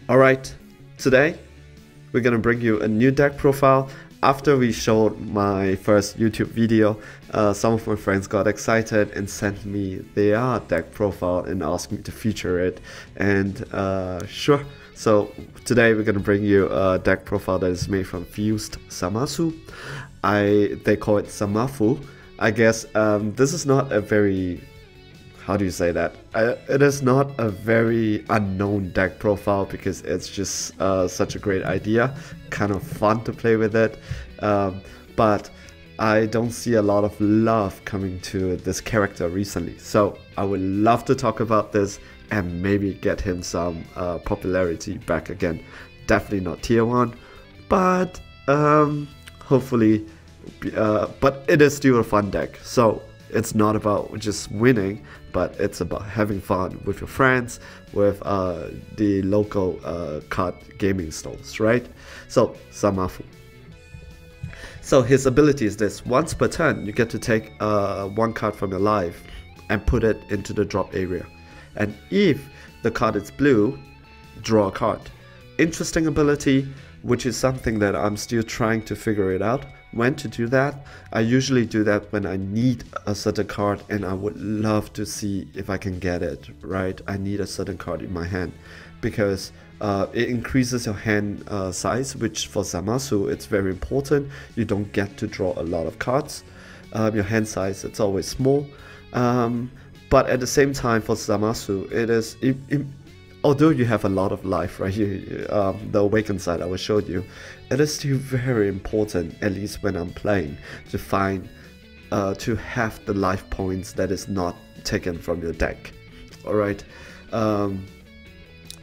Alright, today we're gonna bring you a new deck profile. After we showed my first YouTube video, some of my friends got excited and sent me their deck profile and asked me to feature it. And sure, so today we're gonna bring you a deck profile that is made from fused Zamasu. They call it Zamafu. I guess this is not a very, how do you say that? It is not a very unknown deck profile because it's just such a great idea, kind of fun to play with it. But I don't see a lot of love coming to this character recently. So I would love to talk about this and maybe get him some popularity back again. Definitely not tier 1, but hopefully, but it is still a fun deck. So it's not about just winning, but it's about having fun with your friends, with the local card gaming stalls, right? So, Zamafu. So his ability is this: once per turn, you get to take one card from your life and put it into the drop area. And if the card is blue, draw a card. Interesting ability, which is something that I'm still trying to figure it out. When to do that? I usually do that when I need a certain card and I would love to see if I can get it, right? I need a certain card in my hand because it increases your hand size, which for Zamasu it's very important. You don't get to draw a lot of cards. Your hand size, it's always small. But at the same time for Zamasu, it is, although you have a lot of life, right? The awakened side I will show you, it is still very important, at least when I'm playing, to find, to have the life points that is not taken from your deck. Alright,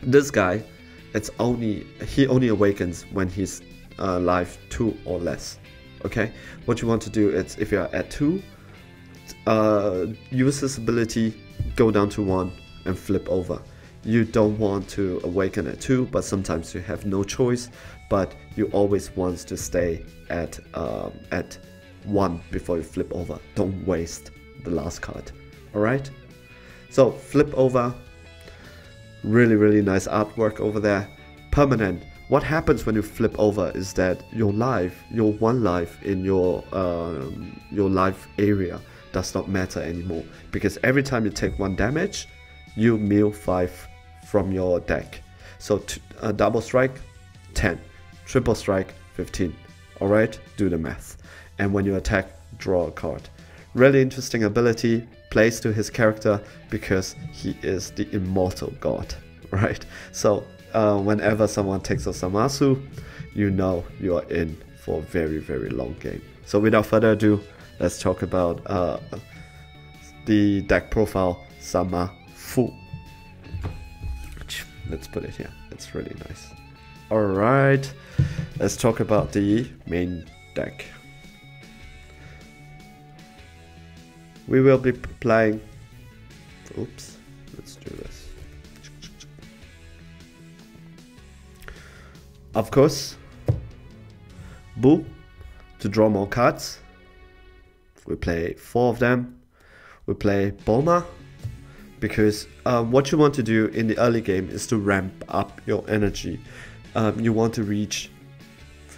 this guy, he only awakens when he's life 2 or less. Okay, what you want to do is, if you're at 2, use this ability, go down to 1 and flip over. You don't want to awaken at 2, but sometimes you have no choice, but you always want to stay at 1 before you flip over. Don't waste the last card. Alright? So flip over. Really nice artwork over there. Permanent. What happens when you flip over is that your one life in your life area does not matter anymore, because every time you take 1 damage, you mill 5 from your deck. So double strike 10, triple strike 15. Alright, do the math. And when you attack, draw a card. Really interesting ability, plays to his character because he is the immortal god, right? So whenever someone takes a Zamasu, you know you are in for a very long game. So without further ado, let's talk about the deck profile Zamafu. Let's put it here. It's really nice. Alright, let's talk about the main deck. We will be playing... Oops, let's do this. Of course, Boo, to draw more cards. We play 4 of them. We play Boma, because what you want to do in the early game is to ramp up your energy. You want to reach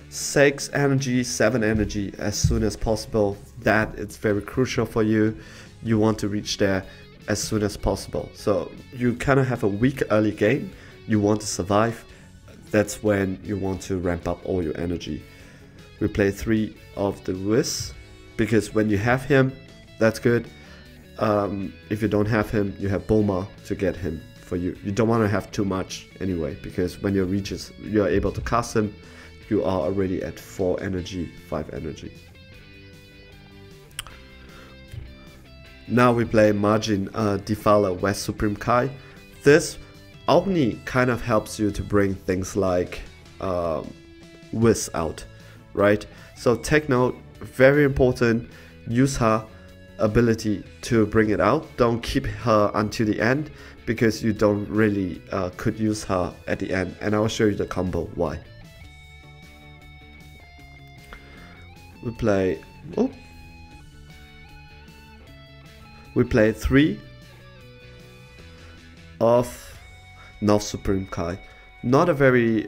6 energy, 7 energy as soon as possible. That is very crucial for you. You want to reach there as soon as possible. So you kind of have a weak early game. You want to survive. That's when you want to ramp up all your energy. We play 3 of the Whiz, because when you have him, that's good. If you don't have him, you have Boma to get him for you. You don't want to have too much anyway, because when you are able to cast him, you are already at 4 energy, 5 energy. Now we play Margin Defiler West Supreme Kai. This only kind of helps you to bring things like Whiz out, right? So take note, very important, use her ability to bring it out. Don't keep her until the end, because you don't really could use her at the end, and I will show you the combo why. We play we play 3 of North Supreme Kai. not a very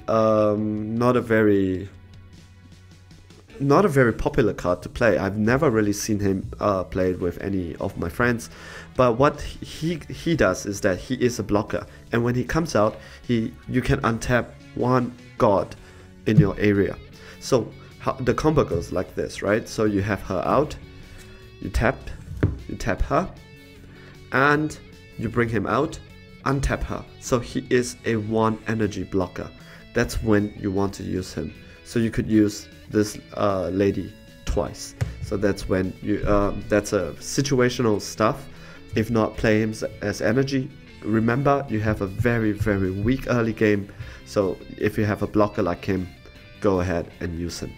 popular card to play. I've never really seen him play it with any of my friends. But what he does is that he is a blocker, and when he comes out, you can untap one god in your area. So the combo goes like this, right? So you have her out, you tap her, and you bring him out, untap her. So he is a 1 energy blocker. That's when you want to use him. So you could use this lady twice. So that's when you that's a situational stuff. If not, play him as energy. Remember, you have a very weak early game, so if you have a blocker like him, go ahead and use him.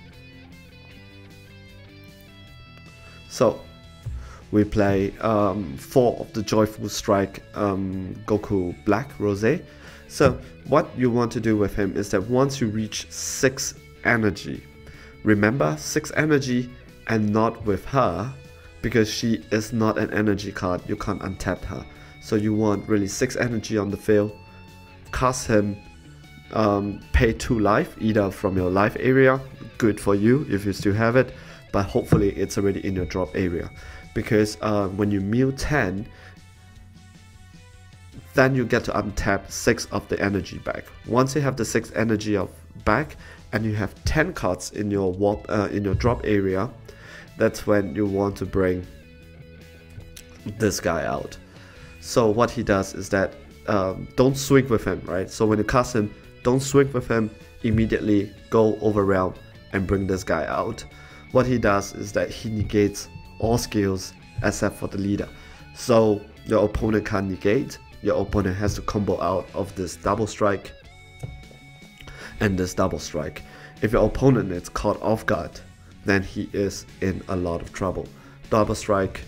So we play 4 of the Joyful Strike Goku Black Rosé. So what you want to do with him is that once you reach 6 energy, remember 6 energy and not with her, because she is not an energy card, you can't untap her. So you want really 6 energy on the field, cast him, pay 2 life either from your life area, good for you if you still have it, but hopefully it's already in your drop area, because when you mill 10, then you get to untap 6 of the energy back. Once you have the 6 energy of back and you have 10 cards in your drop area, that's when you want to bring this guy out. So what he does is that don't swing with him, right? So when you cast him, don't swing with him, immediately go overwhelm and bring this guy out. What he does is that he negates all skills except for the leader. So your opponent can't negate, your opponent has to combo out of this double strike and this double strike. If your opponent is caught off guard, then he is in a lot of trouble. Double strike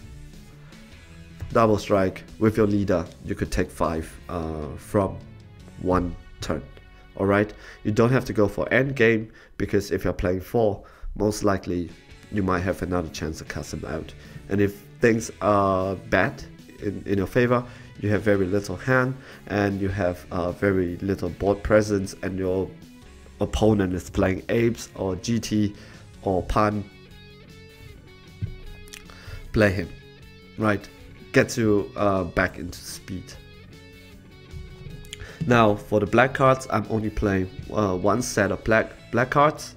with your leader, you could take 5 from 1 turn. Alright, you don't have to go for end game, because if you're playing 4, most likely you might have another chance to cast him out. And if things are bad in your favor, you have very little hand and you have very little board presence, and your opponent is playing apes or GT or Pan, play him, right? Get you back into speed. Now for the black cards, I'm only playing 1 set of black cards.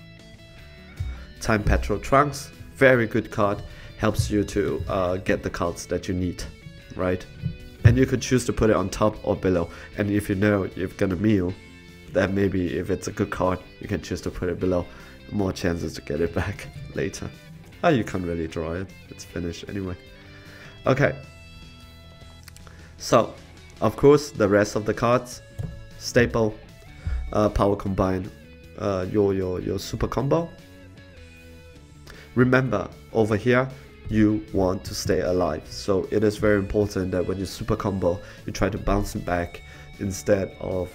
Time Petrol Trunks, very good card, helps you to get the cards that you need, right? And you could choose to put it on top or below, and if you know you're gonna meal, then maybe if it's a good card, you can choose to put it below. More chances to get it back later. Oh, you can't really draw it, it's finished anyway. Okay, so of course the rest of the cards, staple, power combine, your super combo. Remember, over here you want to stay alive, so it is very important that when you super combo, you try to bounce it back, instead of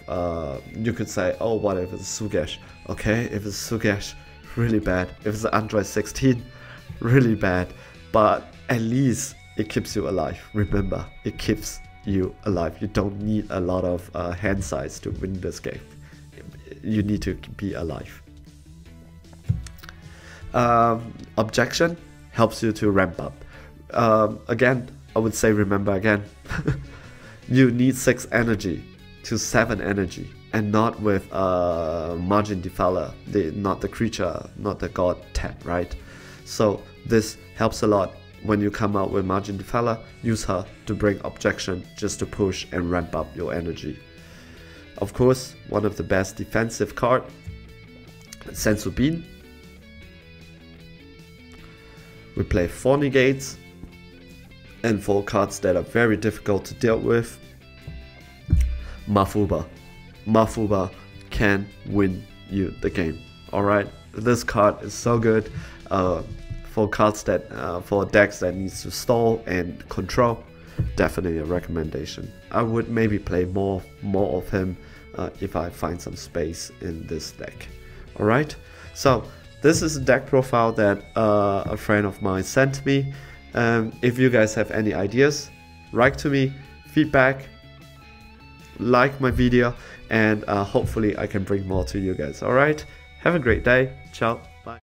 you could say, oh, what if it's Sugesh? Okay, if it's Sugesh, really bad. If it's an Android 16, really bad, but at least it keeps you alive. Remember, it keeps you alive. You don't need a lot of hand size to win this game. You need to be alive. Objection helps you to ramp up. Again, I would say, remember again, you need 6 energy to 7 energy, and not with Margin Defiler, not the creature, not the god tap, right? So this helps a lot. When you come out with Margin Defiler, use her to bring objection, just to push and ramp up your energy. Of course, one of the best defensive card, Sensu Bean. We play 4 negates and 4 cards that are very difficult to deal with. Mafuba. Mafuba can win you the game. Alright, this card is so good for cards that for decks that needs to stall and control. Definitely a recommendation. I would maybe play more of him if I find some space in this deck. Alright, so this is a deck profile that a friend of mine sent me. If you guys have any ideas, write to me, feedback, like my video, and hopefully I can bring more to you guys. Alright, have a great day. Ciao.